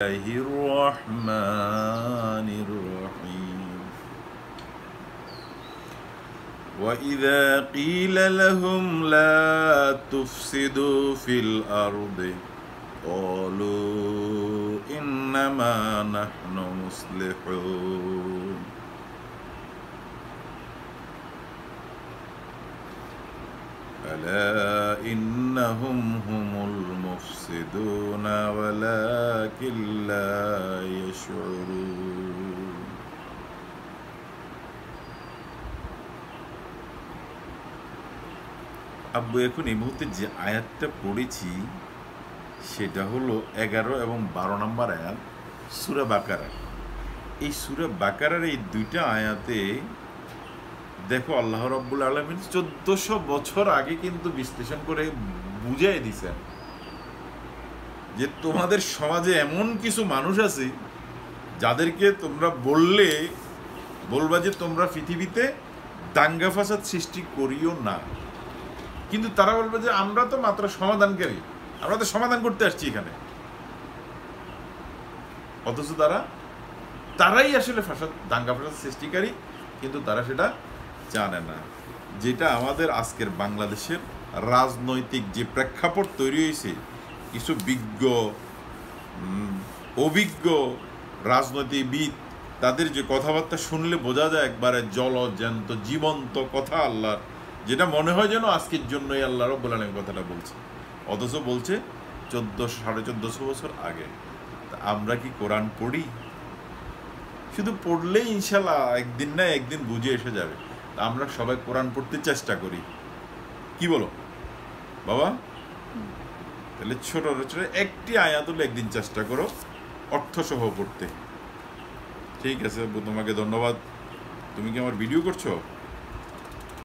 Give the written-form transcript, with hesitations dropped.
الرحمن الرحيم وإذا قيل لهم لا تفسدوا في الأرض قالوا إنما نحن مصلحون ألا إنهم هم المفسدون ولكن لا يشعرون আব্বু এখন এই মুহূর্তে যে আয়াতটা পড়েছি সেটা হলো 11 এবং 12 নম্বর আয়াত সূরা বাকারা। এই সূরা বাকারার এই দুইটা আয়াতে দেখো আল্লাহ রাব্বুল আলামিন 1400 বছর আগে কিন্তু বিশ্লেষণ করে বুঝাই দিয়েছেন যে তোমাদের সমাজে এমন কিছু মানুষ আছে যাদেরকে তোমরা বলবা যে তোমরা পৃথিবীতে দাঙ্গা ফাসাদ সৃষ্টি করিও না, কিন্তু তারা বলবে যে আমরা তো মাত্র সমাধানকারী, আমরা তো সমাধান করতে আসছি এখানে। অথচ তারাই আসলে দাঙ্গা ফাসাদ সৃষ্টিকারী, কিন্তু তারা সেটা জানে না। যেটা আমাদের আজকের বাংলাদেশের রাজনৈতিক যে প্রেক্ষাপট তৈরি হয়েছে, কিছু অভিজ্ঞ রাজনীতিবিদ তাদের যে কথাবার্তা শুনলে বোঝা যায় একবারে জলজ্যান্ত জীবন্ত কথা আল্লাহর, যেটা মনে হয় যেন আজকের জন্যই আল্লাহ রাব্বুল আলামিন কথাটা বলছে, অথচ বলছে 1400-1450 বছর আগে। আমরা কি কোরআন পড়ি? শুধু পড়লেই ইনশাল্লাহ একদিন না একদিন বুঝে এসে যাবে। আমরা সবাই কোরআন পড়তে চেষ্টা করি, কি বলো বাবা? তাহলে ছোট ছোট একটি আয়াত হলে একদিন চেষ্টা করো অর্থসহ পড়তে। ঠিক আছে, তোমাকে ধন্যবাদ। তুমি কি আমার ভিডিও করছো?